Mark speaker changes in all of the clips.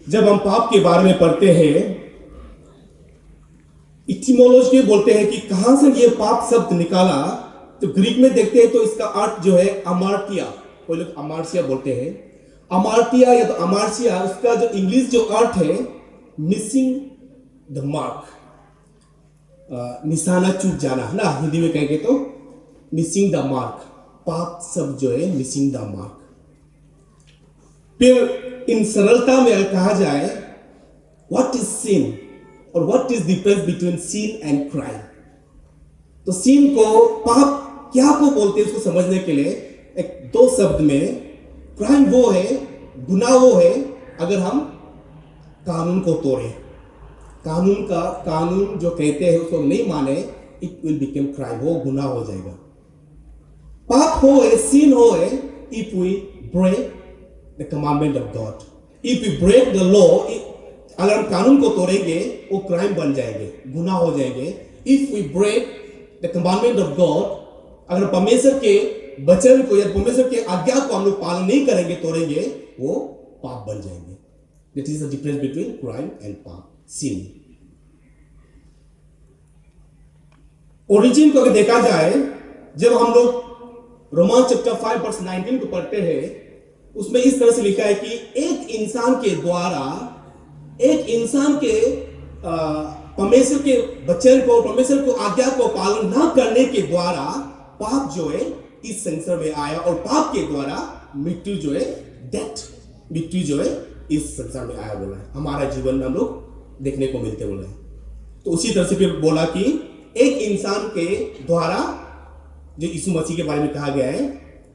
Speaker 1: जब हम पाप के बारे में पढ़ते हैं, इटिमोलॉजी बोलते हैं कि कहां से ये पाप शब्द निकाला, तो ग्रीक में देखते हैं तो इसका अर्थ जो है अमार्टिया, कोई लोग अमार्सिया बोलते हैं, अमार्टिया या तो अमार्सिया, उसका जो इंग्लिश जो अर्थ है मिसिंग द मार्क, निशाना चूक जाना ना, हिंदी में कहेंगे तो मिसिंग द मार्क, पाप शब्द जो है मिसिंग द मार्क। फिर इन सरलता में अगर कहा जाए व्हाट इज सिन और what is difference between sin and crime, तो सिन को, पाप क्या को बोलते हैं, उसको समझने के लिए एक दो शब्द में, क्राइम वो है, गुनाह वो है अगर हम कानून को तोड़े, कानून जो कहते हैं उसको नहीं माने, इट विल बिकम क्राइम, वो गुनाह हो जाएगा। पाप हो है, सिन हो है if we break the commandment of God, if we break the law, अगर हम कानून को तोड़ेंगे वो क्राइम बन जाएंगे, गुनाह हो जाएंगे। If we break the commandment of God, अगर परमेश्वर के वचन को या परमेश्वर के आज्ञा को हम लोग पालन नहीं करेंगे, तोड़ेंगे, वो पाप बन जाएंगे। That is the difference between crime and पाप, सिन। ओरिजिन को अगर देखा जाए, जब हम लोग रोमान चैप्टर 5 वर्स 19 को पढ़ते हैं, उसमें इस तरह से लिखा है कि एक इंसान के द्वारा, एक इंसान के परमेश्वर के वचन को, परमेश्वर को आज्ञा को पालन न करने के द्वारा पाप जो है इस संसार में आया, और पाप के द्वारा मृत्यु जो है, डेथ, मृत्यु जो है इस संसार में आया बोला है, हमारा जीवन में हम लोग देखने को मिलते बोला है। तो उसी तरह से फिर बोला कि एक इंसान के द्वारा, जो यीशु मसीह के बारे में कहा गया है,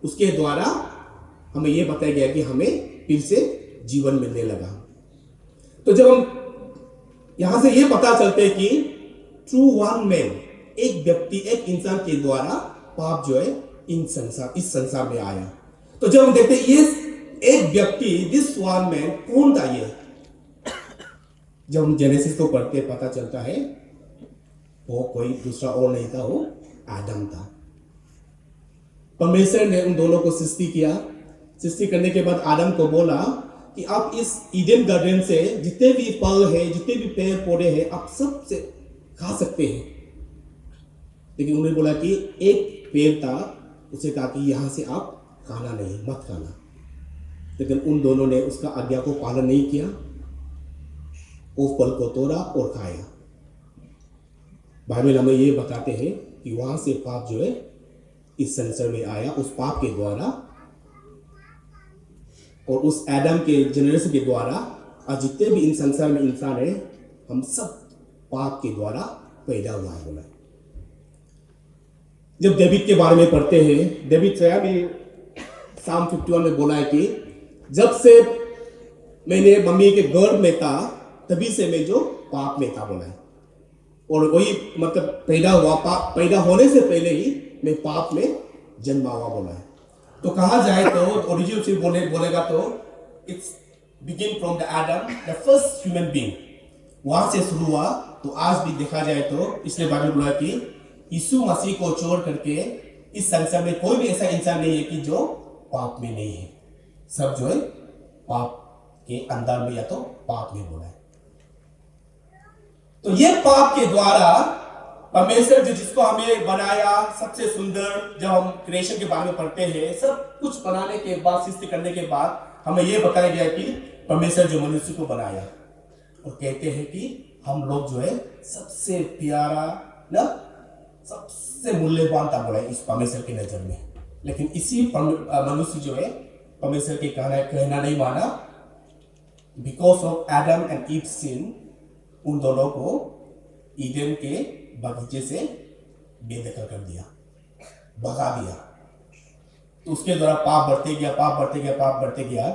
Speaker 1: उसके द्वारा हमें यह बताया गया कि हमें फिर से जीवन मिलने लगा। तो जब हम यहां से यह पता चलते हैं कि थ्रू वन मैन, एक व्यक्ति, एक इंसान के द्वारा पाप जो है इस संसार में आया। तो जब हम देखते हैं ये एक व्यक्ति, दिस वन मैन, कौन था ये? जब हम जेनेसिस को पढ़ते पता चलता है वो कोई दूसरा और नहीं था, वो आदम था। परमेश्वर ने उन दोनों को सृष्टि किया। सृष्टि करने के बाद आदम को बोला कि आप इस ईडन गार्डन से जितने भी फल है, जितने भी पेड़ पौधे हैं, आप सब से खा सकते हैं। लेकिन उन्होंने बोला कि एक पेड़ था, उसे कहा कि यहां से आप खाना नहीं, मत खाना। लेकिन उन दोनों ने उसका आज्ञा को पालन नहीं किया, वो फल को तोड़ा और खाया। बाइबल हमें ये बताते हैं कि वहां से पाप जो है इस संसार में आया, उस पाप के द्वारा और उस एडम के जनरेशन के द्वारा, और जितने भी इन संसार में इंसान है, हम सब पाप के द्वारा पैदा हुआ है बोला। जब डेविड के बारे में पढ़ते हैं, डेविड स्वयं भी साम 51 में बोला है कि जब से मैंने मम्मी के गर्भ में था, तभी से मैं जो पाप में था बोला है। और वही मतलब पैदा हुआ, पैदा होने से पहले ही मैं पाप में जन्मा हुआ बोला है। तो कहा जाए तो ओरिजिन से बोलेगा तो it's begin from the Adam, the first human being, वहां से शुरू हुआ। तो आज भी देखा जाए तो इसलिए बाइबल बोला कि यीशु मसीह को छोड़ करके इस संसार में कोई भी ऐसा इंसान नहीं है कि जो पाप में नहीं है। सब जो है पाप के अंदर में या तो पाप में बोला है। तो ये पाप के द्वारा परमेश्वर जो जिसको हमें बनाया, सबसे सुंदर, जब हम क्रिएशन के बारे में पढ़ते हैं, सब कुछ बनाने के बाद, सृष्टि करने के बाद हमें यह बताया गया कि परमेश्वर जो मनुष्य को बनाया, और कहते हैं कि हम लोग जो है सबसे प्यारा ना, सबसे मूल्यवान था बोला इस परमेश्वर की नजर में। लेकिन इसी मनुष्य जो है परमेश्वर के कहना नहीं माना, because of Adam and Eve sin, उन दोनों को ईडन के बगीचे से बेदखल कर दिया, भगा दिया। तो उसके द्वारा पाप बढ़ते गया, पाप बढ़ते गया, पाप बढ़ते गया।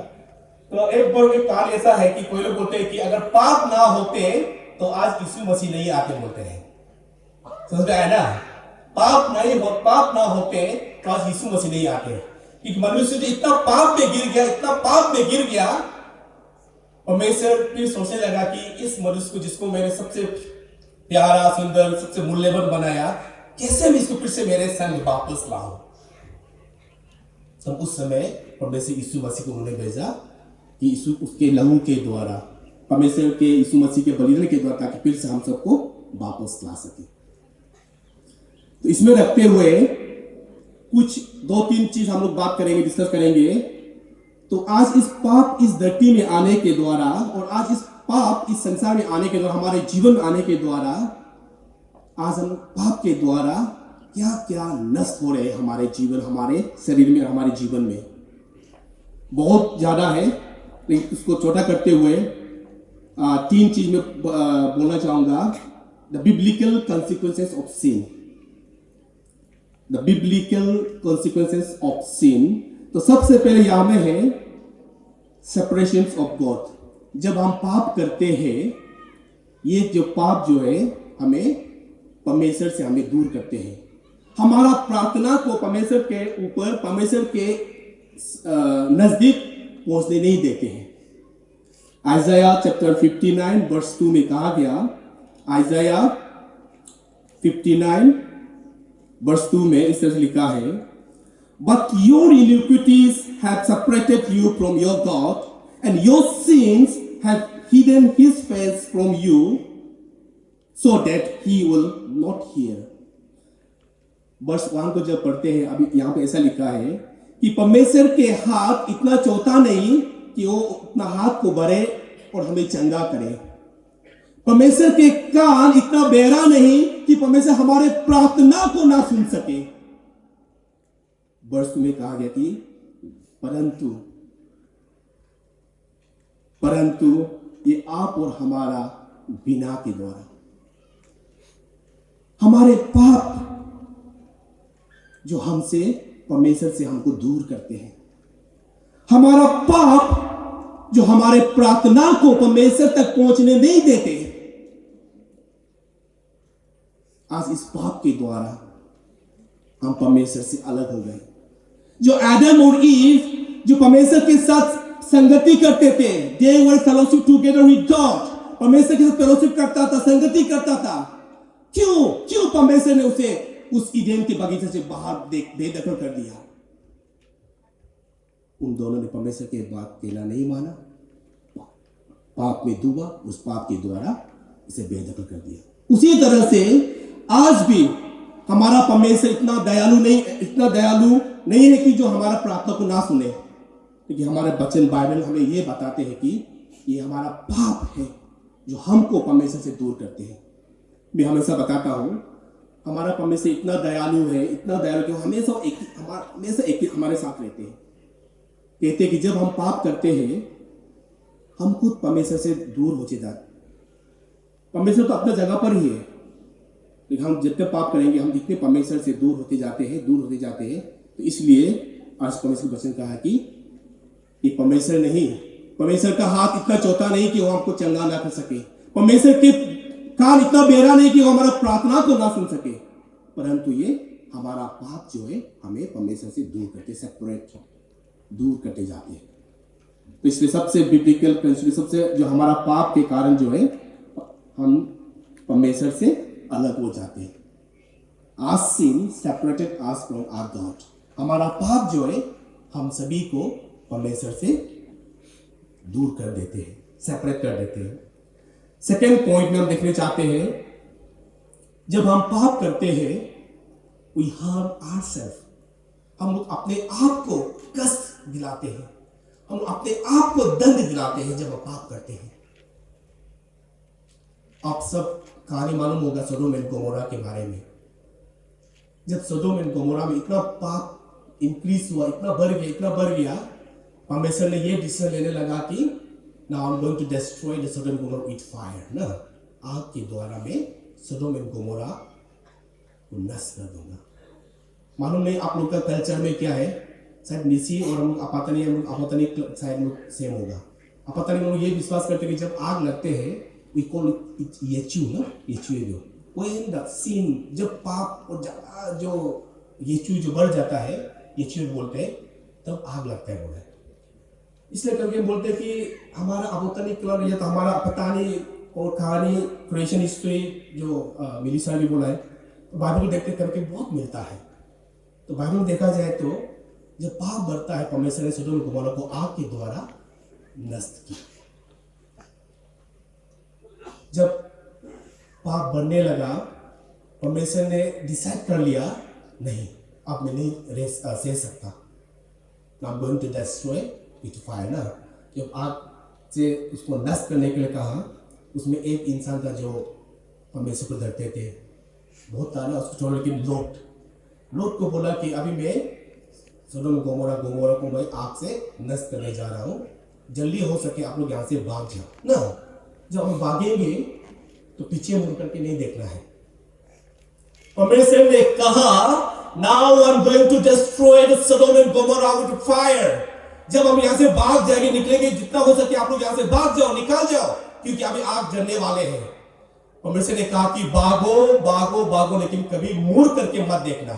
Speaker 1: तो एक काल ऐसा है कि कोई लोग बोलते हैं कि अगर पाप ना होते तो आज यीशु मसीह नहीं आते बोलते हैं। समझ में आया ना? पाप ना होते तो आज यीशु मसीह नहीं आते। कि मनुष्य जो इतना पाप में गिर गया, इतना पाप में गिर गया, परमेश्वर फिर सोचने लगा कि इस मनुष्य को, जिसको मैंने सबसे प्यारा, सुंदर, सबसे मूल्यवान बनाया, कैसे मैं इसको फिर से मेरे संग वापस लाऊं। तो उस समय परमेश्वर यीशु मसीह को उन्होंने भेजा कि यीशु उसके लहू के द्वारा परमेश्वर के यीशु मसीह के बलिदान के द्वारा, ताकि फिर से हम सबको वापस ला सके। तो इसमें रखते हुए कुछ 2-3 चीज हम लोग बात करेंगे, डिस्कस करेंगे। तो आज इस पाप इस धरती में आने के द्वारा, और आज इस पाप इस संसार में आने के द्वारा, हमारे जीवन में आने के द्वारा, आज हम पाप के द्वारा क्या क्या नष्ट हो रहे हैं हमारे जीवन, हमारे शरीर में, हमारे जीवन में बहुत ज्यादा है। लेकिन उसको छोटा करते हुए 3 चीज में बोलना चाहूंगा। The biblical consequences of sin, the biblical consequences of sin. तो सबसे पहले यहां में है सेपरेशन ऑफ गॉड। जब हम पाप करते हैं, ये जो पाप जो है हमें परमेश्वर से हमें दूर करते हैं, हमारा प्रार्थना को परमेश्वर के ऊपर, परमेश्वर के नजदीक पहुंचने नहीं देते हैं। आइज़ाया चैप्टर 59 वर्स 2 में कहा गया, आइज़ाया 59 वर्स 2 में इस तरह से लिखा है, But your iniquities have separated you from your God, and your sins have hidden his face from you, so that he will not hear. वर्ष 1 को जब पढ़ते हैं, अभी यहां पे ऐसा लिखा है कि परमेश्वर के हाथ इतना चौथा नहीं कि वो अपना हाथ को बढ़े और हमें चंगा करे। परमेश्वर के कान इतना बहरा नहीं कि परमेश्वर हमारे प्रार्थना को ना सुन सके। वर्ष में कहा गया कि परंतु ये आप और हमारा बिना के द्वारा, हमारे पाप जो हमसे, परमेश्वर से हमको दूर करते हैं, हमारा पाप जो हमारे प्रार्थना को परमेश्वर तक पहुंचने नहीं देते, आज इस पाप के द्वारा हम परमेश्वर से अलग हो गए। जो आदम और ईव जो परमेश्वर के साथ संगति करते थे, they were fellowship together with God, परमेश्वर के साथ फेलोशिप करता था, संगति करता था। क्यों परमेश्वर ने उसे उस ईदेन के बगीचे से बाहर बेदखल कर दिया? उन दोनों ने परमेश्वर के बात कहना नहीं माना, पाप में डूबा, उस पाप के द्वारा इसे बेदखल कर दिया। उसी तरह से आज भी हमारा परमेश्वर इतना दयालु नहीं है कि जो हमारा प्रार्थना को ना सुने। क्योंकि हमारे वचन बाइबल हमें ये बताते हैं कि ये हमारा पाप है जो हमको परमेश्वर से दूर करते हैं। मैं हमेशा बताता हूं, हमारा परमेश्वर इतना दयालु है कि हमेशा एक हमारे साथ रहते हैं। कहते हैं कि जब हम पाप करते हैं, हम खुद परमेश्वर से दूर होते जाते। परमेश्वर तो अपना जगह पर ही है, लेकिन हम जितने पाप करेंगे, हम जितने परमेश्वर से दूर होते जाते हैं। तो इसलिए आज परमेश्वर वचन कहा कि ये परमेश्वर का हाथ इतना चौथा नहीं कि वो हमको चंगा ना कर सके, परमेश्वर के कान इतना बेरा नहीं कि वो हमारा प्रार्थना को ना सुन सके, परंतु ये हमारा पाप जो है हमें परमेश्वर से दूर करते जाते हैं। तो इसलिए सबसे बिब्लिकल प्रिंसिपल, सबसे जो हमारा पाप के कारण जो है हम परमेश्वर से अलग हो जाते हैं। Our sin separated us from our God. हमारा पाप जो है हम सभी को परमेश्वर से दूर कर देते हैं, सेपरेट कर देते हैं। सेकेंड पॉइंट में हम देखने चाहते हैं, जब हम पाप करते हैं, we harm ourselves, हम लोग अपने आप को कष्ट दिलाते हैं, हम अपने आप को दंड दिलाते हैं जब हम पाप करते हैं। आप सब कहानी मालूम होगा सोडोम एंड गोमोरा के बारे में। जब सोडोम एंड गोमोरा में इतना पाप इंक्रीज हुआ, इतना बढ़ गया, परमेश्वर ने ये डिसीजन लेने लगा कि now I'm going to destroy the Sodom and Gomorrah with fire, ना आग के द्वारा मैं सोडोम एंड गोमोरा को नष्ट कर दूंगा। मालूम नहीं आप लोग का कल्चर में क्या है, शायद निसी और हम अपातनी शायद लोग सेम होगा। अपातनी में लोग ये विश्वास करते हैं कि जब आग लगते हैं, we call it येचू ना, येचू जो when the sin, जब पाप और जो येचू जो बढ़ जाता है, येचू बोलते हैं, तब आग लगता है बोला। इसलिए करके बोलते हैं कि हमारा अपोतनिक कलर या तो हमारा पतानी और कहानी क्रिएशन हिस्ट्री जो मिलिसा भी बोला है, तो बाइबल को देखते करके बहुत मिलता है। तो बाइबल में देखा जाए तो जब पाप बढ़ता है, परमेश्वर ने सोडोम और गोमोरा को आग के द्वारा नष्ट किया। जब पाप बढ़ने लगा, परमेश्वर ने डिसाइड कर लिया, नहीं अब मैं नहीं सह सकता, I'm going to destroy with fire ना। जब आग से उसको नष्ट करने के लिए कहा, उसमें एक इंसान था जो परमेश्वर को डरते थे, बहुत था ना उसको छोड़, लेकिन लोट को बोला कि अभी मैं सोडोम गोमोरा को मैं आग से नष्ट करने जा रहा हूँ, जल्दी हो सके आप लोग यहाँ से भाग जाओ ना। जब हम भागेंगे तो पीछे मुड़ करके नहीं देखना है। परमेश्वर ने कहा Now I'm going to destroy the Sodom and Gomorrah with fire। जब हम यहाँ से भाग जाएंगे, निकलेंगे, जितना हो सके आप लोग यहाँ से भाग जाओ, निकल जाओ, क्योंकि अभी आग जलने वाले हैं। परमेश्वर ने कहा कि भागो भागो भागो, लेकिन कभी मुड़ करके मत देखना।